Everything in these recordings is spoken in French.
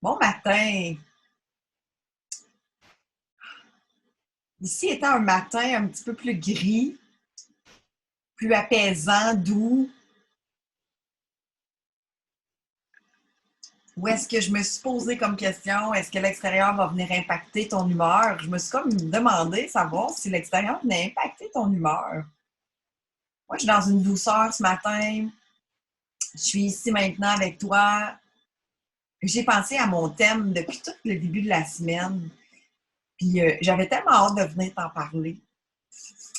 Bon matin. Ici étant un matin un petit peu plus gris, plus apaisant, doux, où est-ce que je me suis posé comme question, est-ce que l'extérieur va venir impacter ton humeur? Je me suis comme demandé, savoir si l'extérieur venait impacter ton humeur. Moi, je suis dans une douceur ce matin. Je suis ici maintenant avec toi. J'ai pensé à mon thème depuis tout le début de la semaine. Puis j'avais tellement hâte de venir t'en parler.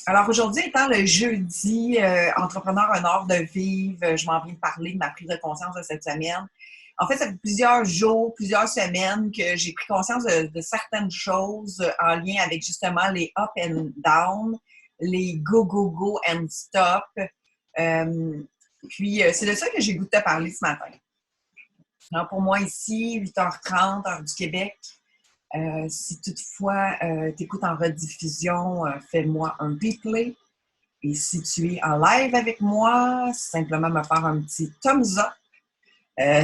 Alors aujourd'hui étant le jeudi, entrepreneur un art de vivre, je m'en viens de parler de ma prise de conscience de cette semaine. En fait, ça fait plusieurs jours, plusieurs semaines que j'ai pris conscience de certaines choses en lien avec justement les up and down, les go, go, go and stop. Puis, c'est de ça que j'ai goûté de te parler ce matin. Alors, pour moi, ici, 8h30, heure du Québec. Si toutefois tu écoutes en rediffusion, fais-moi un replay. Et si tu es en live avec moi, simplement me faire un petit thumbs up.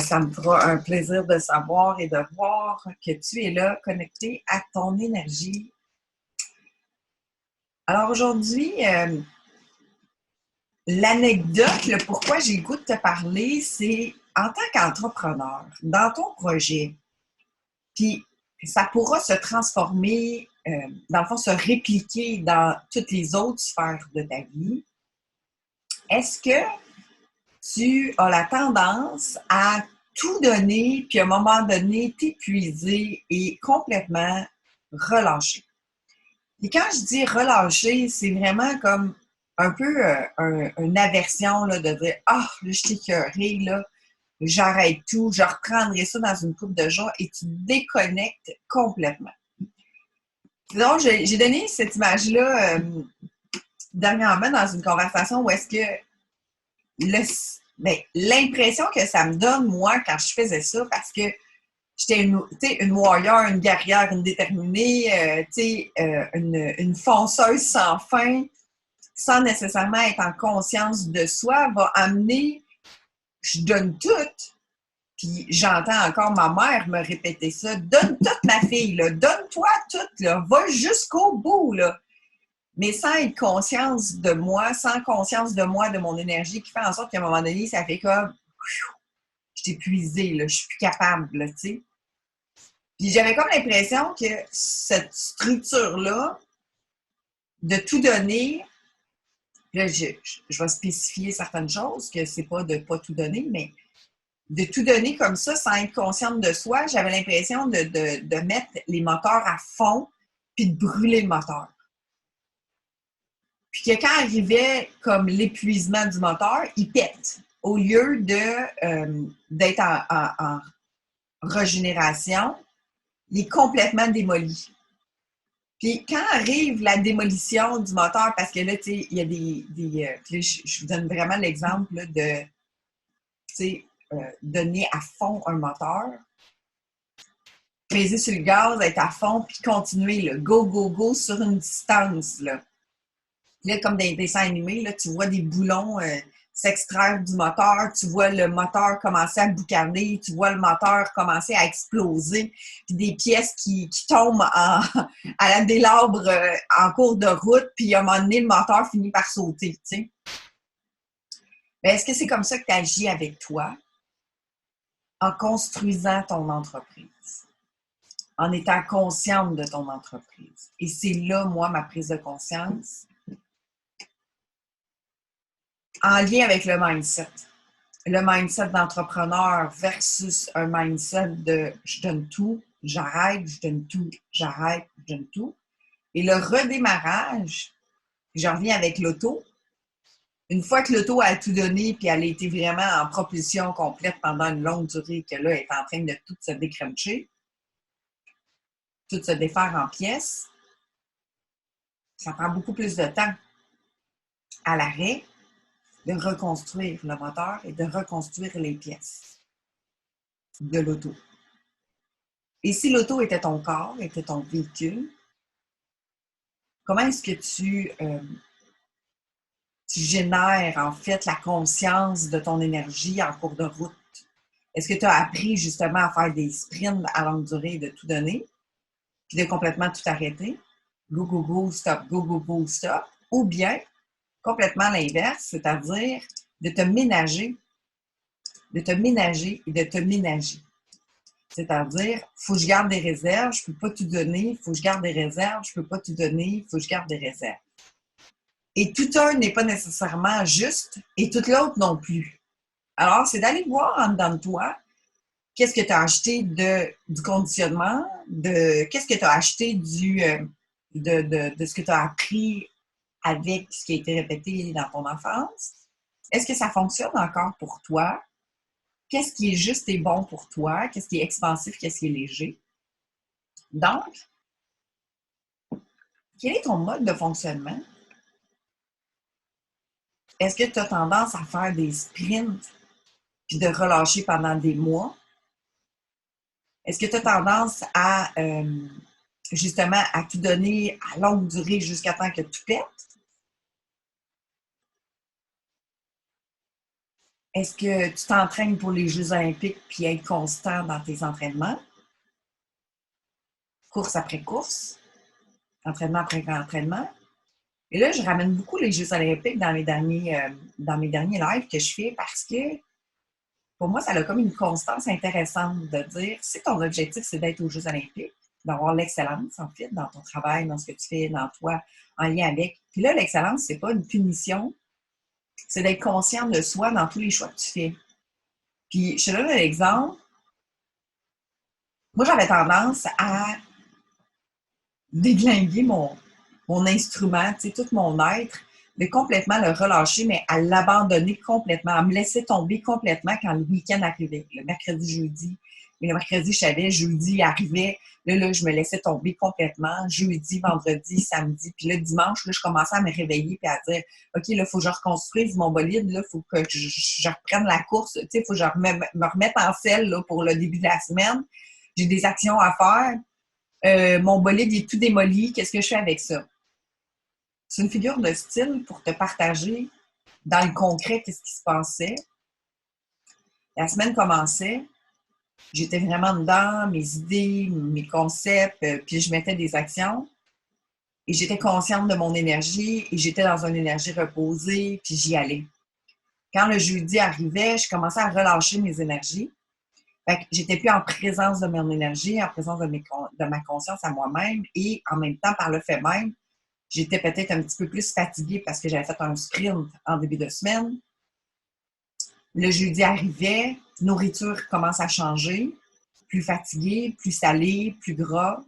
Ça me fera un plaisir de savoir et de voir que tu es là, connecté à ton énergie. Alors aujourd'hui, l'anecdote, le pourquoi j'ai le goût de te parler, c'est en tant qu'entrepreneur, dans ton projet, puis ça pourra se transformer, dans le fond, se répliquer dans toutes les autres sphères de ta vie. Est-ce que tu as la tendance à tout donner, puis à un moment donné, t'épuiser et complètement relâcher? Et quand je dis relâcher, c'est vraiment comme un peu une aversion là, de dire ah, là, je suis écœurée, là, j'arrête tout, je reprendrai ça dans une couple de jours et tu déconnectes complètement. Donc, j'ai donné cette image-là dernièrement dans une conversation où est-ce que l'impression que ça me donne, moi, quand je faisais ça, parce que j'étais une warrior, une guerrière, une déterminée, une fonceuse sans fin, sans nécessairement être en conscience de soi, va amener, je donne tout. Puis j'entends encore ma mère me répéter ça. Donne toute ma fille, là. Donne-toi toute, là. Va jusqu'au bout, là. Mais sans être conscience de moi, sans conscience de moi, de mon énergie, qui fait en sorte qu'à un moment donné, ça fait comme je suis épuisée, là, je suis plus capable, là, tu sais. Puis j'avais comme l'impression que cette structure-là, de tout donner, là, je vais spécifier certaines choses, que c'est pas de pas tout donner, mais de tout donner comme ça, sans être consciente de soi, j'avais l'impression de mettre les moteurs à fond, puis de brûler le moteur. Puis que quand arrivait comme l'épuisement du moteur, il pète. Au lieu d'être en régénération, il est complètement démoli. Puis quand arrive la démolition du moteur, parce que là, tu sais, il y a là, je vous donne vraiment l'exemple là, de, tu sais, donner à fond un moteur, peser sur le gaz, être à fond, puis continuer, là, go, go, go, sur une distance, là. Là, comme dans les dessins animés, là, tu vois des boulons s'extraire du moteur, tu vois le moteur commencer à boucaner, tu vois le moteur commencer à exploser, puis des pièces qui tombent à la délabre en cours de route, puis à un moment donné, le moteur finit par sauter. Tu sais. Mais est-ce que c'est comme ça que tu agis avec toi en construisant ton entreprise, en étant consciente de ton entreprise? Et c'est là, moi, ma prise de conscience en lien avec le mindset. Le mindset d'entrepreneur versus un mindset de je donne tout, j'arrête, je donne tout, j'arrête, je donne tout. Et le redémarrage, j'en reviens avec l'auto. Une fois que l'auto a tout donné puis elle a été vraiment en propulsion complète pendant une longue durée, que là, elle est en train de tout se décruncher, tout se défaire en pièces, ça prend beaucoup plus de temps à l'arrêt de reconstruire le moteur et de reconstruire les pièces de l'auto. Et si l'auto était ton corps, était ton véhicule, comment est-ce que tu génères en fait la conscience de ton énergie en cours de route? Est-ce que tu as appris justement à faire des sprints à longue durée, de tout donner, puis de complètement tout arrêter? Go, go, go, stop, go, go, go, stop. Ou bien, complètement l'inverse, c'est-à-dire de te ménager et de te ménager. C'est-à-dire, il faut que je garde des réserves, je ne peux pas tout donner, il faut que je garde des réserves, je ne peux pas tout donner, il faut que je garde des réserves. Et tout un n'est pas nécessairement juste et tout l'autre non plus. Alors, c'est d'aller voir en dedans de toi qu'est-ce que tu as acheté du conditionnement, qu'est-ce que tu as acheté de ce que tu as appris avec ce qui a été répété dans ton enfance. Est-ce que ça fonctionne encore pour toi? Qu'est-ce qui est juste et bon pour toi? Qu'est-ce qui est expansif? Qu'est-ce qui est léger? Donc, quel est ton mode de fonctionnement? Est-ce que tu as tendance à faire des sprints puis de relâcher pendant des mois? Est-ce que tu as tendance à justement à tout donner à longue durée jusqu'à temps que tu pètes? Est-ce que tu t'entraînes pour les Jeux olympiques puis être constant dans tes entraînements? Course après course, entraînement après entraînement. Et là, je ramène beaucoup les Jeux olympiques dans mes derniers lives que je fais parce que pour moi, ça a comme une constance intéressante de dire si ton objectif, c'est d'être aux Jeux olympiques, d'avoir l'excellence, en fait, dans ton travail, dans ce que tu fais, dans toi, en lien avec. Puis là, l'excellence, c'est pas une punition, c'est d'être conscient de soi dans tous les choix que tu fais. Puis, je te donne un exemple. Moi, j'avais tendance à déglinguer mon instrument, tu sais, tout mon être, de complètement le relâcher, mais à l'abandonner complètement, à me laisser tomber complètement quand le week-end arrivait, le mercredi, jeudi. Et le mercredi, je savais, jeudi arrivait, là, je me laissais tomber complètement, jeudi, vendredi, samedi. Puis le dimanche, là, je commençais à me réveiller et à dire, OK, là, il faut que je reconstruise mon bolide, là, il faut que je reprenne la course, tu sais, il faut que je me remette en selle là, pour le début de la semaine. J'ai des actions à faire. Mon bolide est tout démoli. Qu'est-ce que je fais avec ça? C'est une figure de style pour te partager dans le concret qu'est-ce qui se passait. La semaine commençait. J'étais vraiment dedans, mes idées, mes concepts, puis je mettais des actions. Et j'étais consciente de mon énergie et j'étais dans une énergie reposée, puis j'y allais. Quand le jeudi arrivait, je commençais à relâcher mes énergies. Fait que j'étais plus en présence de mon énergie, en présence de ma conscience à moi-même et en même temps, par le fait même, j'étais peut-être un petit peu plus fatiguée parce que j'avais fait un sprint en début de semaine. Le jeudi arrivait, nourriture commence à changer, plus fatiguée, plus salée, plus gras.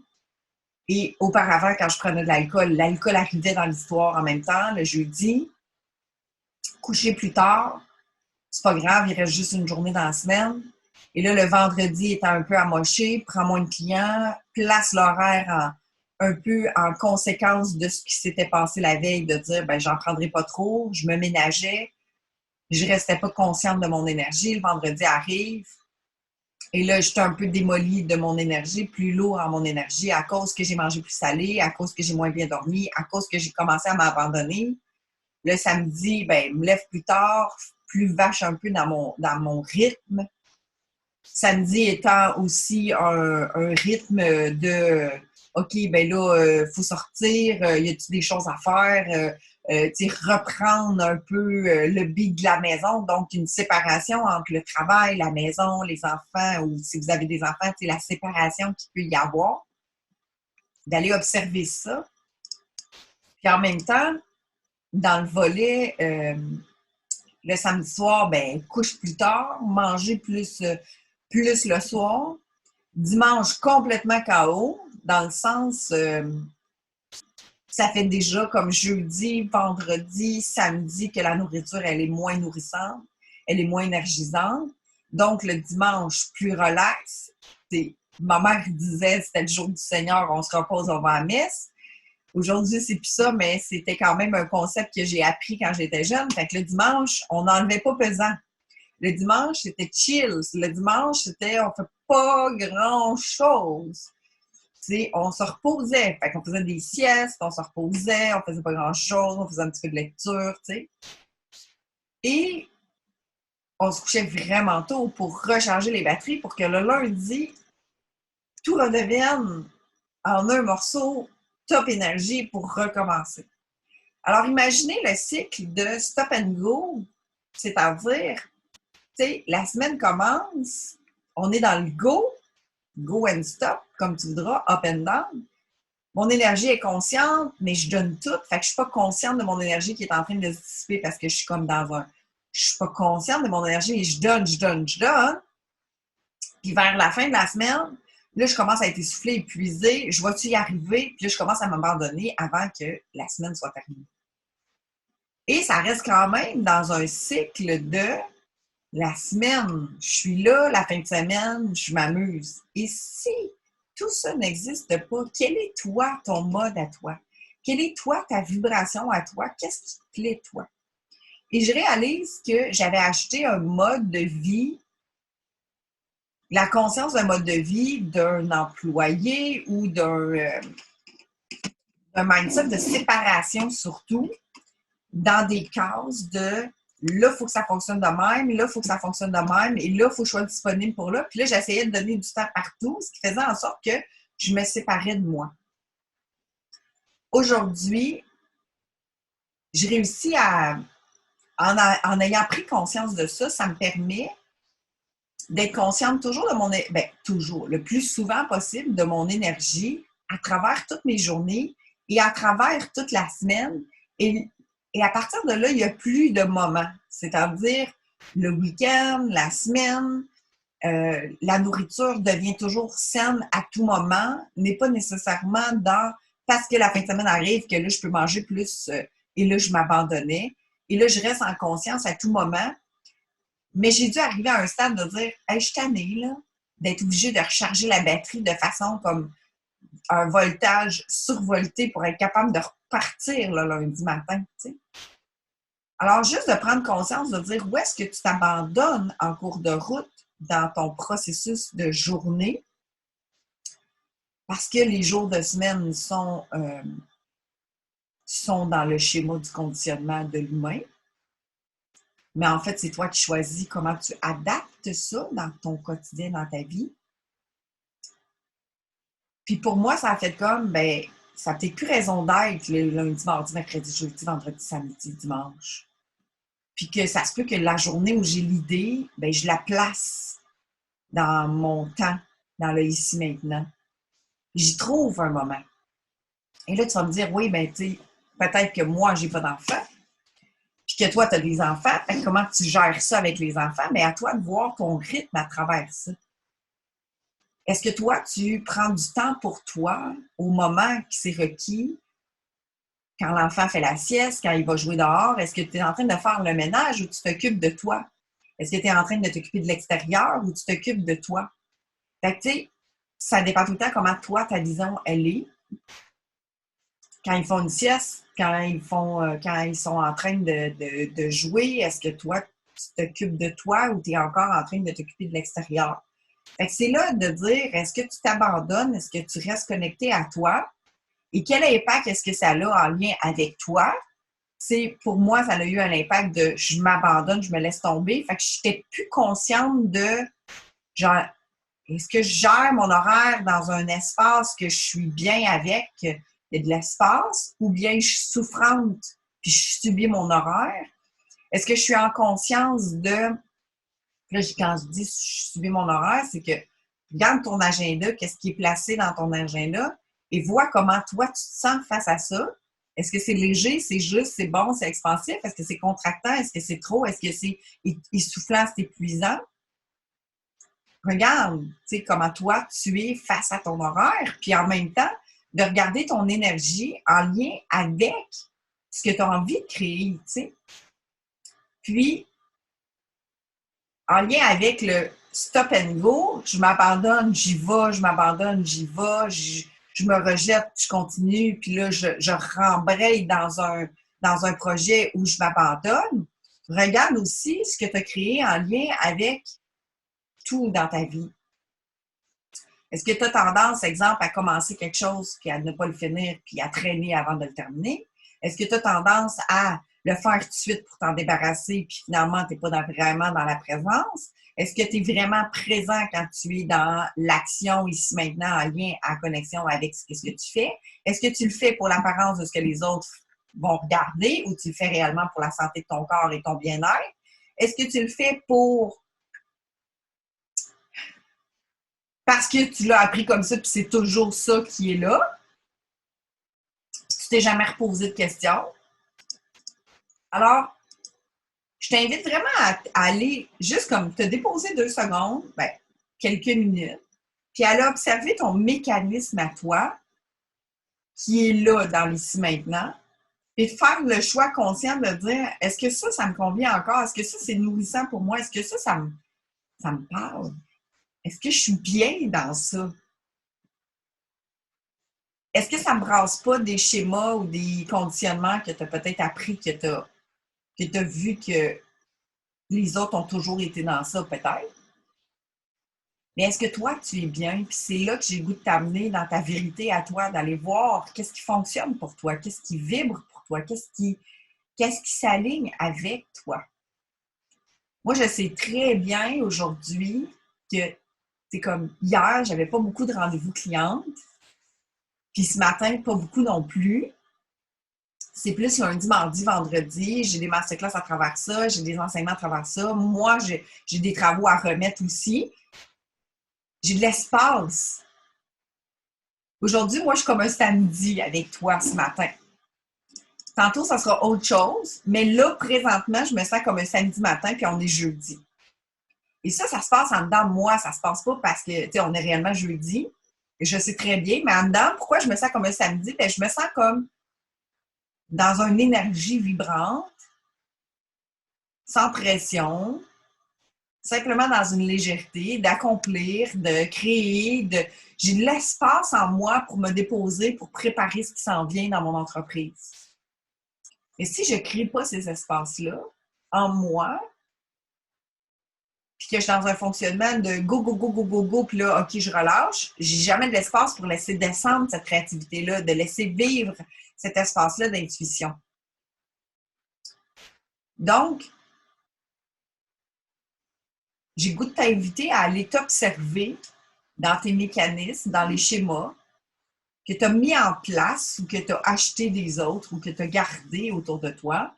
Et auparavant, quand je prenais de l'alcool, l'alcool arrivait dans l'histoire en même temps, le jeudi. Coucher plus tard, c'est pas grave, il reste juste une journée dans la semaine. Et là, le vendredi étant un peu amoché, prends moins de clients, place l'horaire un peu en conséquence de ce qui s'était passé la veille, de dire, ben j'en prendrai pas trop, je me ménageais, je restais pas consciente de mon énergie. Le vendredi arrive, et là, j'étais un peu démolie de mon énergie, plus lourd en mon énergie, à cause que j'ai mangé plus salé, à cause que j'ai moins bien dormi, à cause que j'ai commencé à m'abandonner. Le samedi, ben, me lève plus tard, plus vache un peu dans mon rythme. Samedi étant aussi un rythme de OK, ben là, faut sortir, y a-t-il des choses à faire? Reprendre un peu le beat de la maison, donc une séparation entre le travail, la maison, les enfants, ou si vous avez des enfants, la séparation qu'il peut y avoir, d'aller observer ça. Puis en même temps, dans le volet, le samedi soir, ben couche plus tard, manger plus le soir. Dimanche, complètement KO, dans le sens, ça fait déjà comme jeudi, vendredi, samedi que la nourriture, elle est moins nourrissante, elle est moins énergisante. Donc, le dimanche, plus relax. Ma mère disait, c'était le jour du Seigneur, on se repose, on va à la messe. Aujourd'hui, c'est plus ça, mais c'était quand même un concept que j'ai appris quand j'étais jeune. Fait que le dimanche, on n'enlevait pas pesant. Le dimanche, c'était chill. Le dimanche, c'était on fait pas grand-chose. T'sais, on se reposait. Fait qu'on faisait des siestes, on se reposait, on faisait pas grand-chose, on faisait un petit peu de lecture, tu sais. Et on se couchait vraiment tôt pour recharger les batteries pour que le lundi, tout redevienne en un morceau top énergie pour recommencer. Alors, imaginez le cycle de stop and go, c'est-à-dire, tu sais, la semaine commence, on est dans le go and stop, comme tu voudras, up and down. Mon énergie est consciente, mais je donne tout. Fait que je suis pas consciente de mon énergie qui est en train de se dissiper parce que je suis comme dans un... Je suis pas consciente de mon énergie, mais je donne. Puis vers la fin de la semaine, là, je commence à être essoufflée, épuisée. Je vais-tu y arriver? Puis là, je commence à m'abandonner avant que la semaine soit terminée. Et ça reste quand même dans un cycle de la semaine. Je suis là, la fin de semaine, je m'amuse. Et si tout ça n'existe pas, quel est toi, ton mode à toi? Quelle est toi, ta vibration à toi? Qu'est-ce qui te plaît, toi? Et je réalise que j'avais acheté un mode de vie, la conscience d'un mode de vie d'un employé ou d'un mindset de séparation surtout, dans des cases de là, il faut que ça fonctionne de même, là, il faut que ça fonctionne de même, et là, il faut que je sois disponible pour là. Puis là, j'essayais de donner du temps partout, ce qui faisait en sorte que je me séparais de moi. Aujourd'hui, j'ai réussi en ayant pris conscience de ça, ça me permet d'être consciente toujours de mon, toujours, le plus souvent possible de mon énergie à travers toutes mes journées et à travers toute la semaine. Et à partir de là, il n'y a plus de moments. C'est-à-dire, le week-end, la semaine, la nourriture devient toujours saine à tout moment, n'est pas nécessairement dans parce que la fin de semaine arrive que là, je peux manger plus et là, je m'abandonnais. Et là, je reste en conscience à tout moment. Mais j'ai dû arriver à un stade de dire hey, je suis tannée, là, d'être obligée de recharger la batterie de façon comme un voltage survolté pour être capable de repartir le lundi matin. Tu sais. Alors, juste de prendre conscience, de dire où est-ce que tu t'abandonnes en cours de route dans ton processus de journée, parce que les jours de semaine sont dans le schéma du conditionnement de l'humain. Mais en fait, c'est toi qui choisis comment tu adaptes ça dans ton quotidien, dans ta vie. Puis pour moi, ça a fait comme, ça n'a peut-être plus raison d'être le lundi, mardi, mercredi, jeudi, vendredi, samedi, dimanche. Puis que ça se peut que la journée où j'ai l'idée, je la place dans mon temps, dans le ici maintenant. J'y trouve un moment. Et là, tu vas me dire, oui, tu sais, peut-être que moi, j'ai pas d'enfants, puis que toi, tu as des enfants. Comment tu gères ça avec les enfants? Mais à toi de voir ton rythme à travers ça. Est-ce que toi, tu prends du temps pour toi au moment qui s'est requis, quand l'enfant fait la sieste, quand il va jouer dehors? Est-ce que tu es en train de faire le ménage ou tu t'occupes de toi? Est-ce que tu es en train de t'occuper de l'extérieur ou tu t'occupes de toi? Fait que, tu sais, ça dépend tout le temps comment toi, ta vision, elle est. Quand ils font une sieste, quand ils sont en train de jouer, est-ce que toi, tu t'occupes de toi ou tu es encore en train de t'occuper de l'extérieur? Fait que c'est là de dire, est-ce que tu t'abandonnes? Est-ce que tu restes connecté à toi? Et quel impact est-ce que ça a en lien avec toi? Pour moi, ça a eu un impact de je m'abandonne, je me laisse tomber. Fait que je n'étais plus consciente de, genre, est-ce que je gère mon horaire dans un espace que je suis bien avec, il y a de l'espace, ou bien je suis souffrante puis je subis mon horaire? Est-ce que je suis en conscience de... Là, quand je dis je subis mon horaire, c'est que regarde ton agenda, qu'est-ce qui est placé dans ton agenda et vois comment toi, tu te sens face à ça. Est-ce que c'est léger, c'est juste, c'est bon, c'est expansif? Est-ce que c'est contractant? Est-ce que c'est trop? Est-ce que c'est essoufflant, c'est épuisant? Regarde, tu sais, comment toi, tu es face à ton horaire, puis en même temps, de regarder ton énergie en lien avec ce que tu as envie de créer, tu sais. Puis, en lien avec le stop and go, je m'abandonne, j'y vais, je m'abandonne, j'y vais, je me rejette, je continue, puis là, je rembraye dans un projet où je m'abandonne. Regarde aussi ce que tu as créé en lien avec tout dans ta vie. Est-ce que tu as tendance, exemple, à commencer quelque chose puis à ne pas le finir puis à traîner avant de le terminer? Est-ce que tu as tendance à le faire tout de suite pour t'en débarrasser, puis finalement, tu n'es pas vraiment dans la présence? Est-ce que tu es vraiment présent quand tu es dans l'action ici maintenant en lien, en connexion avec ce que tu fais? Est-ce que tu le fais pour l'apparence de ce que les autres vont regarder ou tu le fais réellement pour la santé de ton corps et ton bien-être? Est-ce que tu le fais parce que tu l'as appris comme ça, puis c'est toujours ça qui est là? Puis tu t'es jamais reposé de questions? Alors, je t'invite vraiment à aller juste comme te déposer 2 secondes, ben, quelques minutes, puis aller observer ton mécanisme à toi qui est là dans l'ici maintenant, et de faire le choix conscient de dire est-ce que ça me convient encore? Est-ce que ça, c'est nourrissant pour moi? Est-ce que ça me parle? Est-ce que je suis bien dans ça? Est-ce que ça ne me brasse pas des schémas ou des conditionnements que tu as peut-être appris, que tu as vu que les autres ont toujours été dans ça, peut-être? Mais est-ce que toi, tu es bien? Puis c'est là que j'ai le goût de t'amener dans ta vérité à toi, d'aller voir qu'est-ce qui fonctionne pour toi, qu'est-ce qui vibre pour toi, qu'est-ce qui s'aligne avec toi. Moi, je sais très bien aujourd'hui que c'est comme hier, j'avais pas beaucoup de rendez-vous clientes. Puis ce matin, pas beaucoup non plus. C'est plus lundi, mardi, vendredi. J'ai des masterclass à travers ça, j'ai des enseignements à travers ça. Moi, j'ai des travaux à remettre aussi. J'ai de l'espace. Aujourd'hui, moi, je suis comme un samedi avec toi ce matin. Tantôt, ça sera autre chose, mais là, présentement, je me sens comme un samedi matin, puis on est jeudi. Et ça se passe en dedans de moi, ça se passe pas parce que, tu sais, on est réellement jeudi. Et je sais très bien, mais en dedans, pourquoi je me sens comme un samedi? Bien, je me sens comme dans une énergie vibrante, sans pression, simplement dans une légèreté, d'accomplir, de créer, j'ai de l'espace en moi pour me déposer, pour préparer ce qui s'en vient dans mon entreprise. Et si je ne crée pas ces espaces-là en moi, puis que je suis dans un fonctionnement de go, go, go, go, go, go, puis là, OK, je relâche, j'ai jamais de l'espace pour laisser descendre cette créativité-là, de laisser vivre cet espace-là d'intuition. Donc, j'ai le goût de t'inviter à aller t'observer dans tes mécanismes, dans les schémas que tu as mis en place ou que tu as acheté des autres ou que tu as gardé autour de toi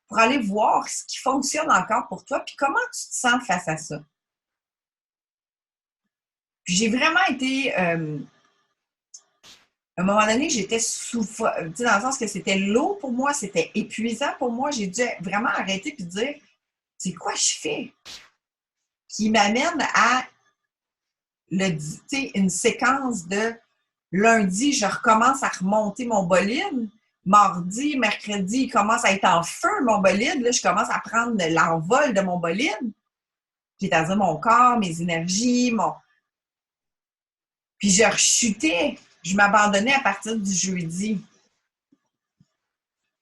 pour aller voir ce qui fonctionne encore pour toi puis comment tu te sens face à ça. Puis j'ai vraiment été... à un moment donné, j'étais dans le sens que c'était lourd pour moi, c'était épuisant pour moi. J'ai dû vraiment arrêter et dire, c'est quoi je fais? Qui m'amène à une séquence de lundi, je recommence à remonter mon bolide. Mardi, mercredi, il commence à être en feu, mon bolide. Là, je commence à prendre l'envol de mon bolide, c'est-à-dire mon corps, mes énergies, Puis je rechutais. Je m'abandonnais à partir du jeudi.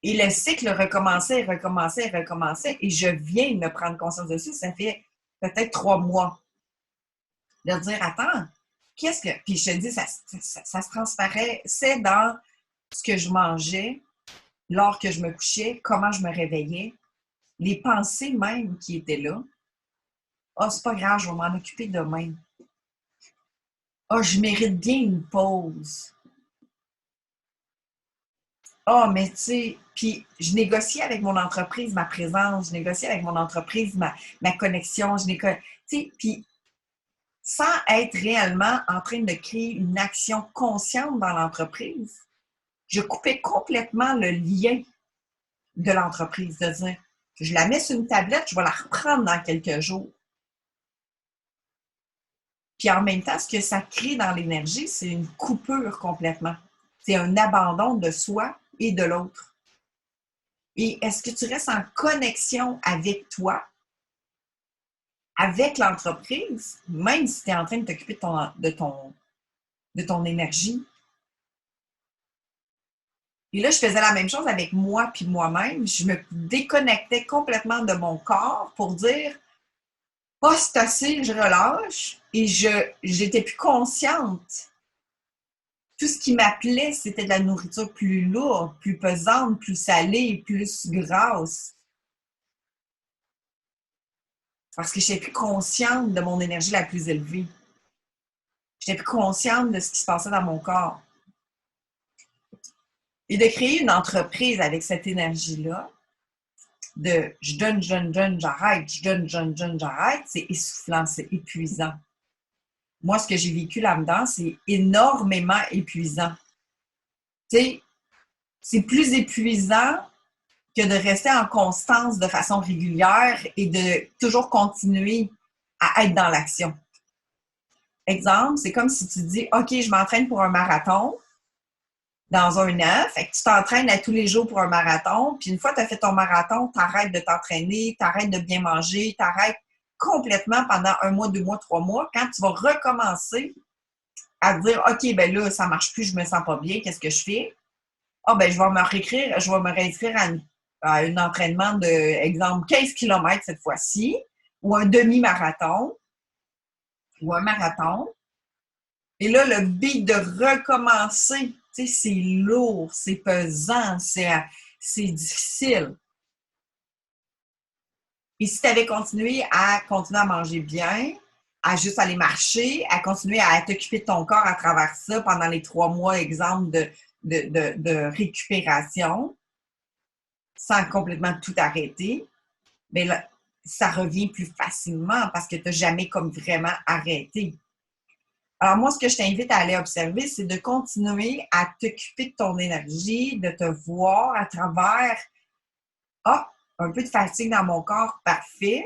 Et le cycle recommençait, recommençait, recommençait. Et je viens de me prendre conscience de ça. Ça fait peut-être 3 mois. De dire, attends, qu'est-ce que... Puis je te dis, ça se transparaissait dans ce que je mangeais, l'heure que je me couchais, comment je me réveillais, les pensées même qui étaient là. Ah, c'est pas grave, je vais m'en occuper demain. Ah, je mérite bien une pause. Ah, mais tu sais, puis je négocie avec mon entreprise ma présence, je négocie avec mon entreprise ma connexion, tu sais, puis sans être réellement en train de créer une action consciente dans l'entreprise, je coupais complètement le lien de l'entreprise, de dire, je la mets sur une tablette, je vais la reprendre dans quelques jours. Puis en même temps, ce que ça crée dans l'énergie, c'est une coupure complètement. C'est un abandon de soi et de l'autre. Et est-ce que tu restes en connexion avec toi, avec l'entreprise, même si tu es en train de t'occuper de ton énergie? Et là, je faisais la même chose avec moi puis moi-même. Je me déconnectais complètement de mon corps pour dire « Ah, c'est assez, je relâche. » Et j'étais plus consciente tout ce qui m'appelait, c'était de la nourriture plus lourde, plus pesante, plus salée, plus grasse. Parce que je n'étais plus consciente de mon énergie la plus élevée. Je n'étais plus consciente de ce qui se passait dans mon corps. Et de créer une entreprise avec cette énergie-là, de je donne, j'arrête, je donne, j'arrête, c'est essoufflant, c'est épuisant. Moi, ce que j'ai vécu là-dedans, c'est énormément épuisant. Tu sais, c'est plus épuisant que de rester en constance de façon régulière et de toujours continuer à être dans l'action. Exemple, c'est comme si tu dis, OK, je m'entraîne pour un marathon dans un an, fait que tu t'entraînes à tous les jours pour un marathon, puis une fois que tu as fait ton marathon, tu arrêtes de t'entraîner, tu arrêtes de bien manger, tu arrêtes complètement pendant 1 mois, 2 mois, 3 mois. Quand tu vas recommencer à te dire, OK, ben là, ça marche plus, je me sens pas bien, qu'est-ce que je fais? Ah, ben je vais me réinscrire à un entraînement de, exemple, 15 km cette fois-ci, ou un demi-marathon, ou un marathon. Et là, le beat de recommencer, tu sais, c'est lourd, c'est pesant, c'est difficile. Et si tu avais continué à manger bien, à juste aller marcher, à continuer à t'occuper de ton corps à travers ça pendant les 3 mois, exemple de récupération, sans complètement tout arrêter, bien là, ça revient plus facilement parce que tu n'as jamais comme vraiment arrêté. Alors moi, ce que je t'invite à aller observer, c'est de continuer à t'occuper de ton énergie, de te voir à travers « Ah, un peu de fatigue dans mon corps, parfait,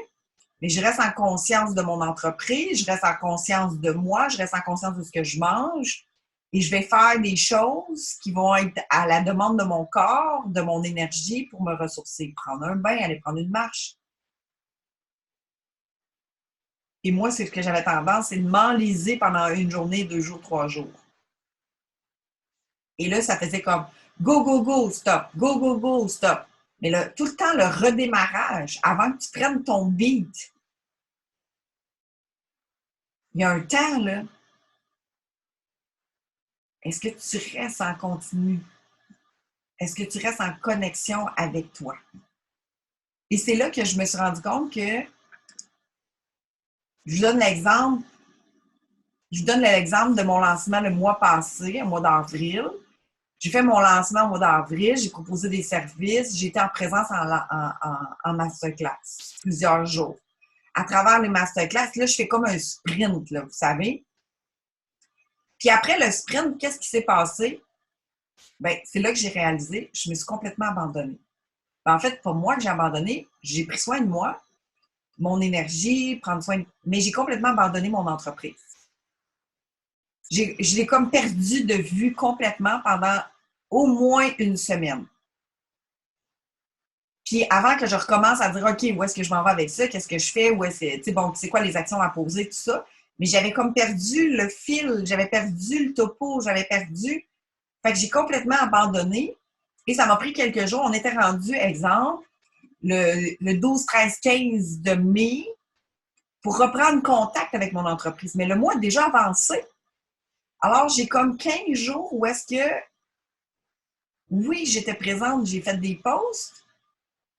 mais je reste en conscience de mon entreprise, je reste en conscience de moi, je reste en conscience de ce que je mange et je vais faire des choses qui vont être à la demande de mon corps, de mon énergie pour me ressourcer, prendre un bain, aller prendre une marche. » Et moi, c'est ce que j'avais tendance, c'est de m'enliser pendant 1 journée, 2 jours, 3 jours. Et là, ça faisait comme go, go, go, stop, go, go, go, stop. Mais là, tout le temps, le redémarrage, avant que tu prennes ton beat, il y a un temps, là. Est-ce que tu restes en continu? Est-ce que tu restes en connexion avec toi? Et c'est là que je me suis rendu compte que, je vous donne l'exemple, de mon lancement le mois passé, au mois d'avril. J'ai fait mon lancement au mois d'avril, j'ai proposé des services, j'étais en présence en masterclass plusieurs jours. À travers les masterclass, là, je fais comme un sprint, là, vous savez. Puis après le sprint, qu'est-ce qui s'est passé? Bien, c'est là que j'ai réalisé, je me suis complètement abandonnée. Ben, en fait, pas moi que j'ai abandonné, j'ai pris soin de moi, mon énergie, prendre soin de... Mais j'ai complètement abandonné mon entreprise. Je l'ai comme perdu de vue complètement pendant au moins 1 semaine. Puis avant que je recommence à dire, OK, où est-ce que je m'en vais avec ça? Qu'est-ce que je fais? Où est-ce, bon, c'est quoi les actions à poser, tout ça. Mais j'avais comme perdu le fil, j'avais perdu le topo, j'avais perdu. Fait que j'ai complètement abandonné. Et ça m'a pris quelques jours. On était rendu, exemple, le 12, 13, 15 de mai pour reprendre contact avec mon entreprise. Mais le mois est déjà avancé. Alors, j'ai comme 15 jours où est-ce que, oui, j'étais présente, j'ai fait des posts,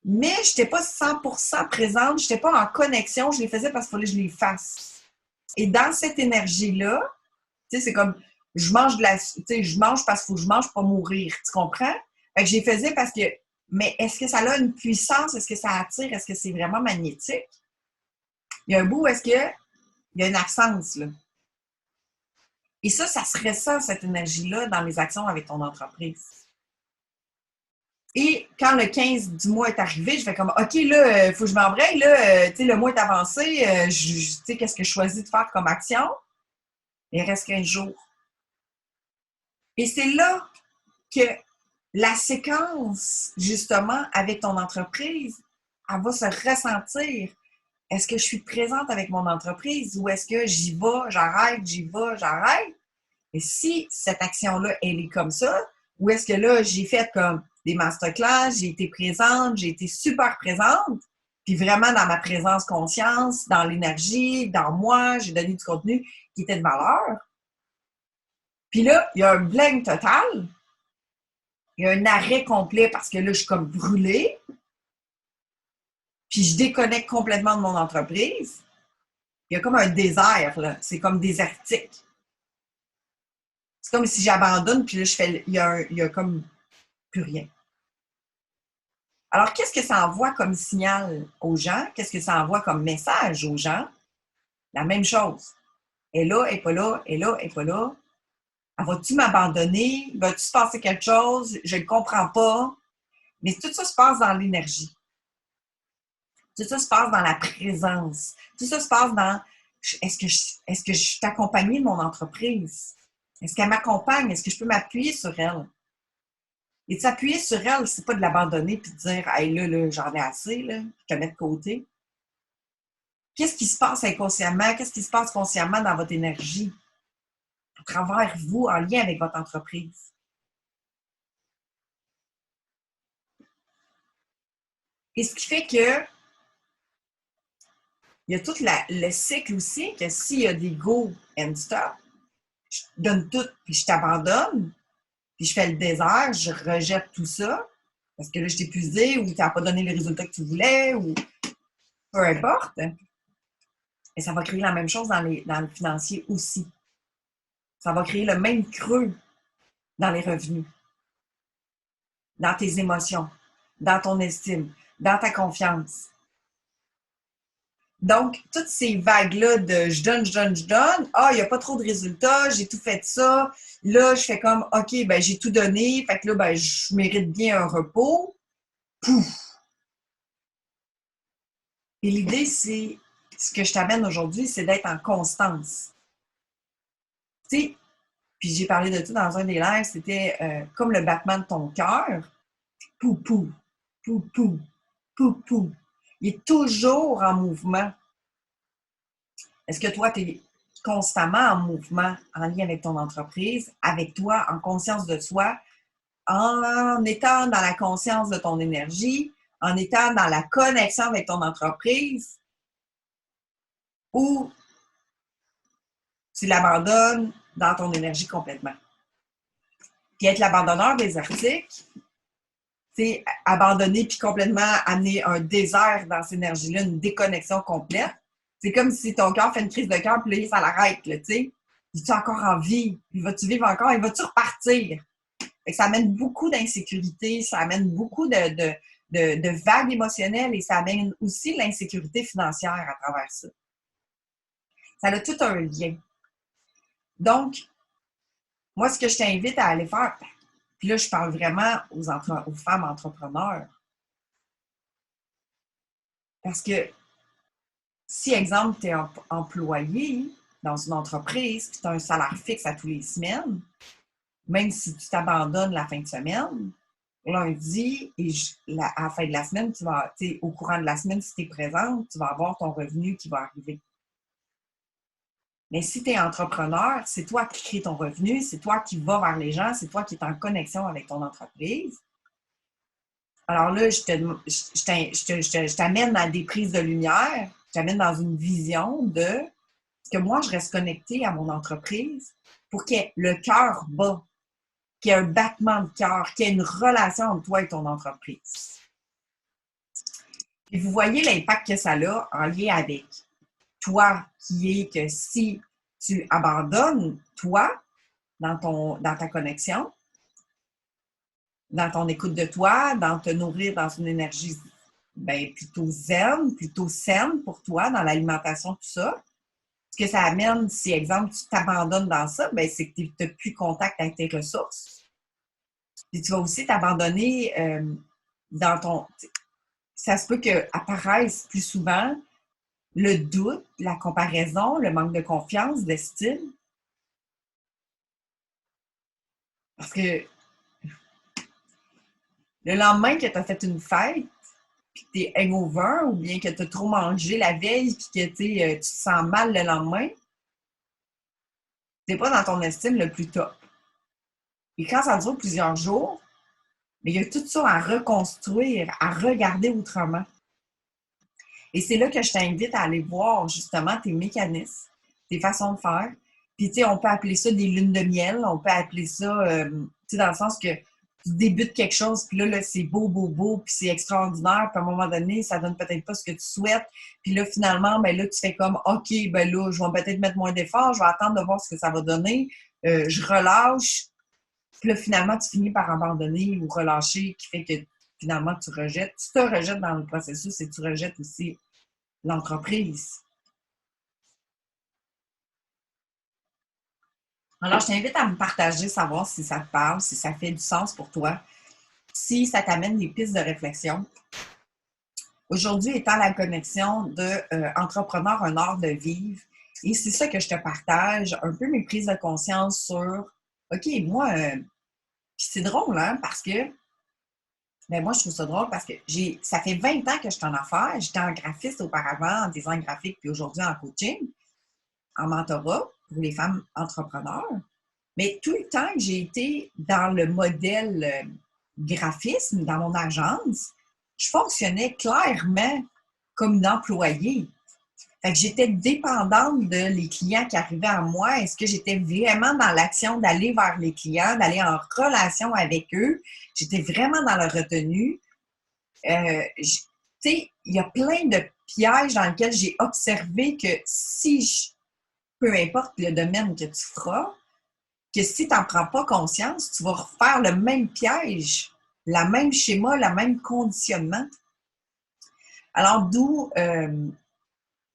mais je n'étais pas 100% présente, je n'étais pas en connexion, je les faisais parce qu'il fallait que je les fasse. Et dans cette énergie-là, tu sais, c'est comme, je mange je mange parce qu'il faut que je mange pour pas mourir, tu comprends? Fait que je les faisais parce que, mais est-ce que ça a une puissance? Est-ce que ça attire? Est-ce que c'est vraiment magnétique? Il y a un bout où est-ce que, il y a une absence, là. Et ça se ressent, cette énergie-là, dans les actions avec ton entreprise. Et quand le 15 du mois est arrivé, je fais comme, OK, là, il faut que je m'embraye, là, tu sais, le mois est avancé, tu sais, qu'est-ce que je choisis de faire comme action? Il reste 15 jours. Et c'est là que la séquence, justement, avec ton entreprise, elle va se ressentir. Est-ce que je suis présente avec mon entreprise ou est-ce que j'y vais, j'arrête, j'y vais, j'arrête? Et si cette action-là, elle est comme ça, ou est-ce que là, j'ai fait comme des masterclass, j'ai été présente, j'ai été super présente, puis vraiment dans ma présence conscience, dans l'énergie, dans moi, j'ai donné du contenu qui était de valeur. Puis là, il y a un blank total. Il y a un arrêt complet parce que là, je suis comme brûlée. Puis je déconnecte complètement de mon entreprise. Il y a comme un désert, là. C'est comme désertique. C'est comme si j'abandonne, puis là, il y a comme plus rien. Alors, qu'est-ce que ça envoie comme signal aux gens? Qu'est-ce que ça envoie comme message aux gens? La même chose. Elle est là, elle n'est pas là, elle est là, elle n'est pas là. Vas-tu m'abandonner? Va-tu se passer quelque chose? Je ne le comprends pas. Mais tout ça se passe dans l'énergie. Tout ça se passe dans la présence. Tout ça se passe dans est-ce que je suis accompagnée de mon entreprise? Est-ce qu'elle m'accompagne? Est-ce que je peux m'appuyer sur elle? Et de s'appuyer sur elle, c'est pas de l'abandonner et de dire hey, là, j'en ai assez, là, je te mets de côté. Qu'est-ce qui se passe inconsciemment? Qu'est-ce qui se passe consciemment dans votre énergie? À travers vous, en lien avec votre entreprise. Et ce qui fait que il y a tout le cycle aussi, que s'il y a des go and stop, je donne tout, puis je t'abandonne, puis je fais le désert, je rejette tout ça, parce que là, je t'ai épuisé, ou tu n'as pas donné les résultats que tu voulais, ou peu importe. Et ça va créer la même chose dans le financier aussi. Ça va créer le même creux dans les revenus, dans tes émotions, dans ton estime, dans ta confiance. Donc, toutes ces vagues-là de je donne, je donne, je donne, il n'y a pas trop de résultats, j'ai tout fait ça, là, je fais comme, OK, ben j'ai tout donné, fait que là, ben, je mérite bien un repos. Pouf! Et l'idée, c'est, ce que je t'amène aujourd'hui, c'est d'être en constance. Tu sais, puis j'ai parlé de tout dans un des lives, c'était comme le battement de ton cœur. Pou, pou, pou, pou, pou, pou. Il est toujours en mouvement. Est-ce que toi, tu es constamment en mouvement, en lien avec ton entreprise, avec toi, en conscience de soi, en étant dans la conscience de ton énergie, en étant dans la connexion avec ton entreprise, ou tu l'abandonnes dans ton énergie complètement? Puis être l'abandonneur désertique, c'est abandonner puis complètement amener un désert dans cette énergie-là, une déconnexion complète. C'est comme si ton cœur fait une crise de cœur, puis là, ça l'arrête, tu sais. Es-tu encore en vie? Puis vas-tu vivre encore? Et vas-tu repartir? Fait que ça amène beaucoup d'insécurité, ça amène beaucoup de vagues émotionnelles et ça amène aussi l'insécurité financière à travers ça. Ça a tout un lien. Donc, moi, ce que je t'invite à aller faire, puis là, je parle vraiment aux femmes entrepreneurs. Parce que si, exemple, tu es employé dans une entreprise, puis tu as un salaire fixe à tous les semaines, même si tu t'abandonnes la fin de semaine, lundi, et à la fin de la semaine, au courant de la semaine, si tu es présente, tu vas avoir ton revenu qui va arriver. Mais si tu es entrepreneur, c'est toi qui crée ton revenu, c'est toi qui vas vers les gens, c'est toi qui es en connexion avec ton entreprise. Alors là, je t'amène à des prises de lumière, je t'amène dans une vision de que moi, je reste connectée à mon entreprise pour qu'il y ait le cœur bas, qu'il y ait un battement de cœur, qu'il y ait une relation entre toi et ton entreprise. Et vous voyez l'impact que ça a en lien avec toi, qui est que si tu abandonnes toi dans ta connexion, dans ton écoute de toi, dans te nourrir dans une énergie plutôt zen, plutôt saine pour toi, dans l'alimentation, tout ça. Ce que ça amène, si, exemple, tu t'abandonnes dans ça, c'est que tu n'as plus contact avec tes ressources. Puis tu vas aussi t'abandonner dans ton... Ça se peut qu'apparaisse plus souvent le doute, la comparaison, le manque de confiance, l'estime. Parce que le lendemain que tu as fait une fête, puis que tu es hangover, ou bien que tu as trop mangé la veille, puis que tu te sens mal le lendemain, tu n'es pas dans ton estime le plus top. Et quand ça dure plusieurs jours, mais il y a tout ça à reconstruire, à regarder autrement. Et c'est là que je t'invite à aller voir justement tes mécanismes, tes façons de faire, Puis, tu sais, on peut appeler ça des lunes de miel, on peut appeler ça, tu sais, dans le sens que tu débutes quelque chose, puis là c'est beau, beau, beau, puis c'est extraordinaire, puis à un moment donné, ça donne peut-être pas ce que tu souhaites, puis là, finalement, ben là, tu fais comme, OK, ben là, je vais peut-être mettre moins d'efforts, je vais attendre de voir ce que ça va donner, je relâche, puis là, finalement, tu finis par abandonner ou relâcher, qui fait que finalement, tu rejettes. Tu te rejettes dans le processus et tu rejettes aussi l'entreprise. Alors, je t'invite à me partager, savoir si ça te parle, si ça fait du sens pour toi, si ça t'amène des pistes de réflexion. Aujourd'hui étant la connexion de Entrepreneur, un art de vivre, et c'est ça que je te partage, un peu mes prises de conscience sur, OK, moi, puis c'est drôle, hein, parce que, ben moi, je trouve ça drôle parce que ça fait 20 ans que je suis en affaires, j'étais en graphiste auparavant, en design graphique, puis aujourd'hui en coaching, en mentorat pour les femmes entrepreneurs. Mais tout le temps que j'ai été dans le modèle graphisme, dans mon agence, je fonctionnais clairement comme une employée. Fait que j'étais dépendante de les clients qui arrivaient à moi. Est-ce que j'étais vraiment dans l'action d'aller vers les clients, d'aller en relation avec eux? J'étais vraiment dans la retenue. Tu sais, il y a plein de pièges dans lesquels j'ai observé que peu importe le domaine que tu feras, que si tu n'en prends pas conscience, tu vas refaire le même piège, la même schéma, le même conditionnement. Alors, d'où, à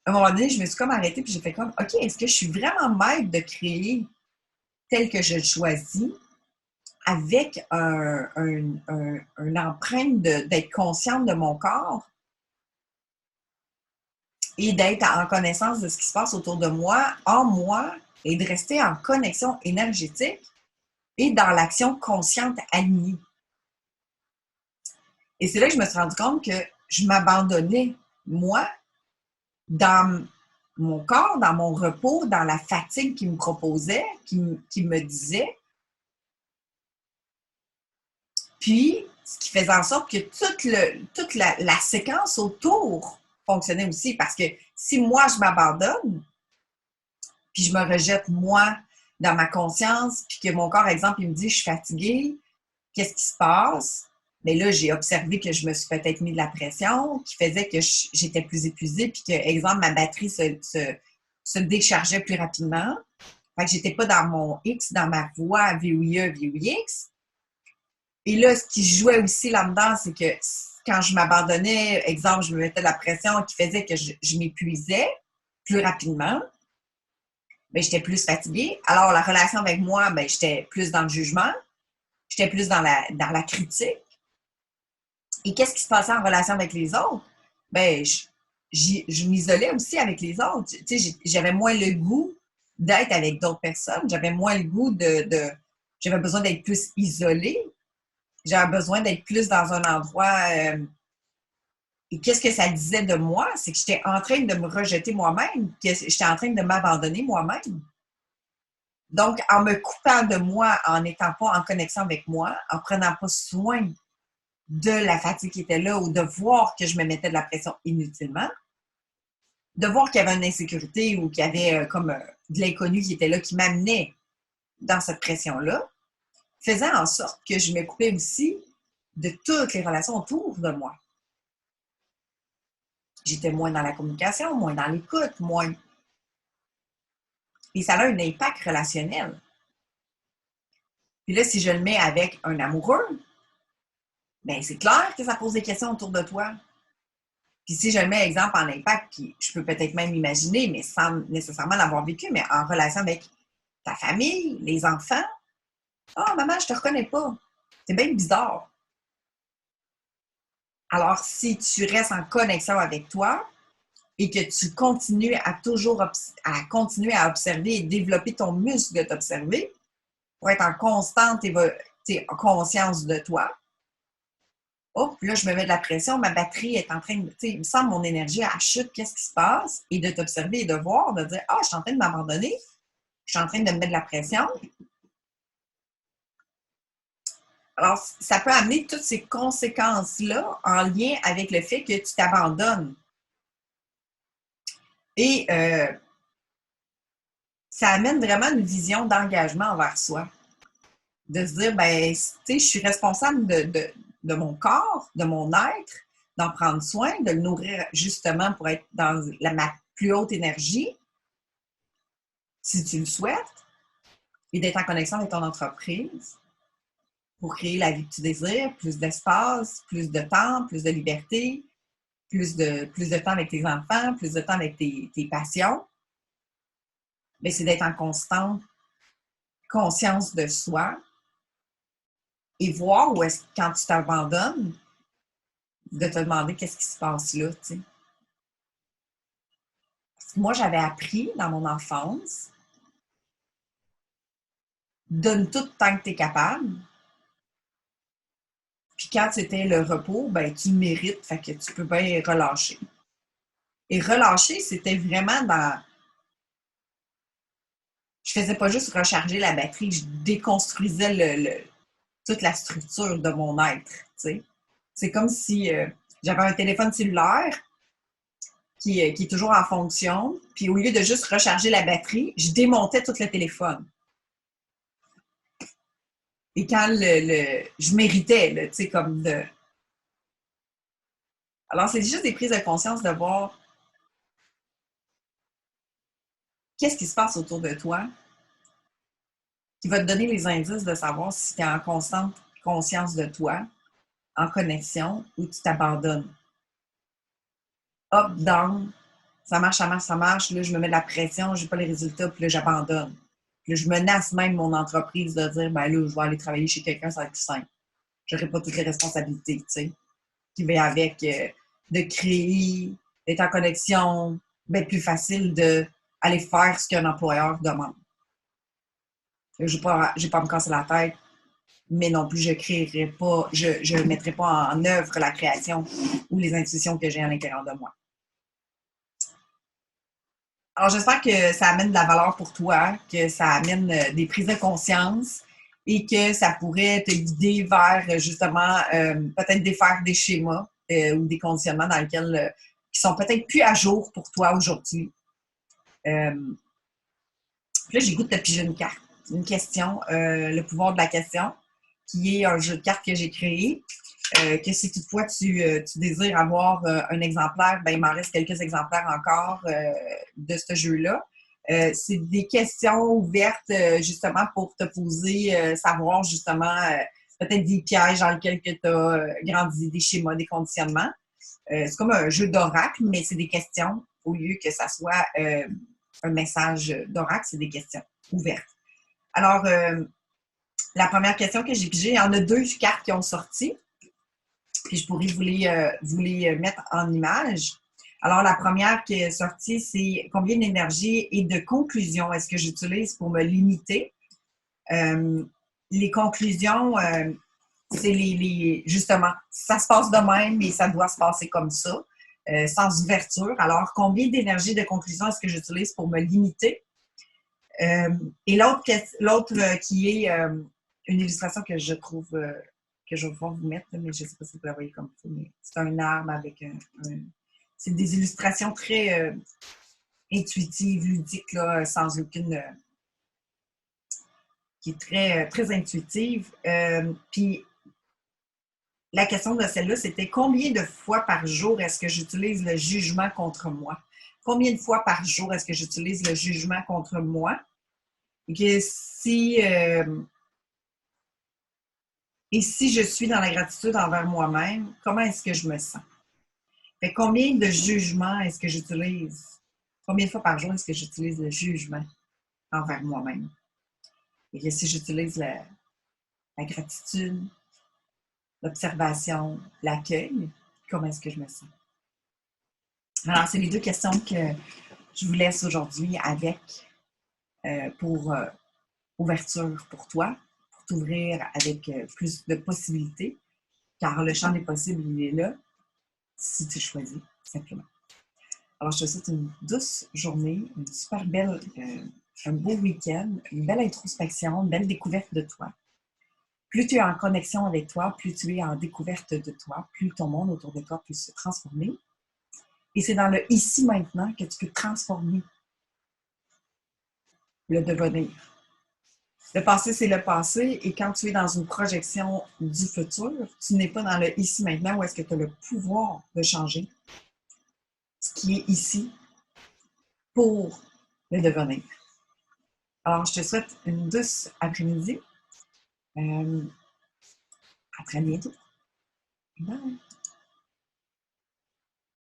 un moment donné, je me suis comme arrêtée puis j'ai fait comme, OK, est-ce que je suis vraiment maître de créer tel que je le choisis avec une empreinte d'être consciente de mon corps et d'être en connaissance de ce qui se passe autour de moi, en moi, et de rester en connexion énergétique et dans l'action consciente alignée. Et c'est là que je me suis rendu compte que je m'abandonnais, moi, dans mon corps, dans mon repos, dans la fatigue qu'il me proposait, qui me disait. Puis, ce qui faisait en sorte que toute la séquence autour fonctionnait aussi. Parce que si moi, je m'abandonne, puis je me rejette moi dans ma conscience, puis que mon corps, exemple, il me dit je suis fatiguée, qu'est-ce qui se passe? Mais là, j'ai observé que je me suis peut-être mis de la pression, qui faisait que j'étais plus épuisée, puis que, exemple, ma batterie se déchargeait plus rapidement. Fait que j'étais pas dans mon X, dans ma voie VOIE, VOIX. Et là, ce qui jouait aussi là-dedans, c'est que quand je m'abandonnais, exemple, je me mettais de la pression qui faisait que je m'épuisais plus rapidement, mais j'étais plus fatiguée. Alors, la relation avec moi, ben, j'étais plus dans le jugement, j'étais plus dans la critique. Et qu'est-ce qui se passait en relation avec les autres? Ben, je m'isolais aussi avec les autres. Tu sais, j'avais moins le goût d'être avec d'autres personnes. J'avais moins le goût j'avais besoin d'être plus isolée. J'avais besoin d'être plus dans un endroit. Et qu'est-ce que ça disait de moi? C'est que j'étais en train de me rejeter moi-même, que j'étais en train de m'abandonner moi-même. Donc, en me coupant de moi, en n'étant pas en connexion avec moi, en prenant pas soin de la fatigue qui était là ou de voir que je me mettais de la pression inutilement, de voir qu'il y avait une insécurité ou qu'il y avait comme de l'inconnu qui était là, qui m'amenait dans cette pression-là, faisait en sorte que je me coupais aussi de toutes les relations autour de moi. J'étais moins dans la communication, moins dans l'écoute, moins. Et ça a un impact relationnel. Puis là, si je le mets avec un amoureux, bien, c'est clair que ça pose des questions autour de toi. Puis si je le mets, exemple, en impact, puis je peux peut-être même imaginer, mais sans nécessairement l'avoir vécu, mais en relation avec ta famille, les enfants. Ah, oh, maman, je te reconnais pas. C'est bien bizarre. Alors, si tu restes en connexion avec toi et que tu continues à continuer à observer et développer ton muscle de t'observer pour être en constante conscience de toi, oh, puis là, je me mets de la pression, ma batterie est en train de, tu sais, il me semble mon énergie, elle chute, qu'est-ce qui se passe? Et de t'observer et de voir, de dire, ah, je suis en train de m'abandonner, je suis en train de me mettre de la pression. Alors, ça peut amener toutes ces conséquences-là en lien avec le fait que tu t'abandonnes. Et ça amène vraiment une vision d'engagement envers soi. De se dire, ben, tu sais, je suis responsable de mon corps, de mon être, d'en prendre soin, de le nourrir justement pour être dans ma plus haute énergie, si tu le souhaites, et d'être en connexion avec ton entreprise pour créer la vie que tu désires, plus d'espace, plus de temps, plus de liberté, plus de temps avec tes enfants, plus de temps avec tes passions. Mais c'est d'être en constante conscience de soi et voir où est-ce quand tu t'abandonnes, de te demander qu'est-ce qui se passe là, tu sais. Parce que moi, j'avais appris dans mon enfance, donne tout tant que tu es capable. Puis quand c'était le repos, ben tu le mérites, fait que tu peux bien relâcher. Et relâcher, c'était vraiment dans... Je faisais pas juste recharger la batterie, je déconstruisais toute la structure de mon être, tu sais. C'est comme si j'avais un téléphone cellulaire qui est toujours en fonction, puis au lieu de juste recharger la batterie, je démontais tout le téléphone. Et quand je méritais, tu sais, comme de... Alors, c'est juste des prises de conscience de voir qu'est-ce qui se passe autour de toi qui va te donner les indices de savoir si tu es en constante conscience de toi, en connexion, ou tu t'abandonnes. Up, down, ça marche, ça marche, ça marche. Là, je me mets de la pression, je n'ai pas les résultats, puis là, j'abandonne. Puis là, je menace même mon entreprise de dire, ben là, je vais aller travailler chez quelqu'un, ça va être plus simple. Je n'aurai pas toutes les responsabilités, tu sais, qui vont avec de créer, d'être en connexion, d'être plus facile d'aller faire ce qu'un employeur demande. Je ne vais pas me casser la tête, mais non plus, je créerai pas, je ne mettrai pas en œuvre la création ou les intuitions que j'ai à l'intérieur de moi. Alors, j'espère que ça amène de la valeur pour toi, que ça amène des prises de conscience et que ça pourrait te guider vers, justement, peut-être défaire des schémas ou des conditionnements dans lesquels, qui sont peut-être plus à jour pour toi aujourd'hui. Puis là, j'ai goût de te piger une carte, une question, le pouvoir de la question, qui est un jeu de cartes que j'ai créé. Que si toutefois tu désires avoir un exemplaire, ben il m'en reste quelques exemplaires encore de ce jeu-là. C'est des questions ouvertes justement pour te poser, savoir justement peut-être des pièges dans lesquels tu as grandi, des schémas, des conditionnements. C'est comme un jeu d'oracle, mais c'est des questions au lieu que ça soit un message d'oracle, c'est des questions ouvertes. Alors, la première question que j'ai pigée, il y en a 2 cartes qui ont sorti. Puis je pourrais vous les mettre en image. Alors, la première qui est sortie, c'est combien d'énergie et de conclusions est-ce que j'utilise pour me limiter? Les conclusions, c'est justement, ça se passe de même et ça doit se passer comme ça, sans ouverture. Alors, combien d'énergie et de conclusions est-ce que j'utilise pour me limiter? Et l'autre qui est une illustration que je trouve... que je vais pouvoir vous mettre, mais je ne sais pas si vous la voyez comme ça, mais c'est un arbre avec c'est des illustrations très intuitives, ludiques, là, sans aucune... qui est très, très intuitive. Puis, la question de celle-là, c'était combien de fois par jour est-ce que j'utilise le jugement contre moi? Combien de fois par jour est-ce que j'utilise le jugement contre moi? Et que et si je suis dans la gratitude envers moi-même, comment est-ce que je me sens? Fait combien de jugements est-ce que j'utilise? Combien de fois par jour est-ce que j'utilise le jugement envers moi-même? Et que si j'utilise la gratitude, l'observation, l'accueil, comment est-ce que je me sens? Alors, c'est les 2 questions que je vous laisse aujourd'hui avec pour ouverture pour toi, pour t'ouvrir avec plus de possibilités, car le champ des possibles, il est là, si tu choisis, simplement. Alors, je te souhaite une douce journée, une super belle, un beau week-end, une belle introspection, une belle découverte de toi. Plus tu es en connexion avec toi, plus tu es en découverte de toi, plus ton monde autour de toi peut se transformer. Et c'est dans le ici maintenant que tu peux transformer le devenir. Le passé, c'est le passé, et quand tu es dans une projection du futur, tu n'es pas dans le ici maintenant où est-ce que tu as le pouvoir de changer ce qui est ici pour le devenir. Alors, je te souhaite une douce après-midi. À très bientôt. Bye!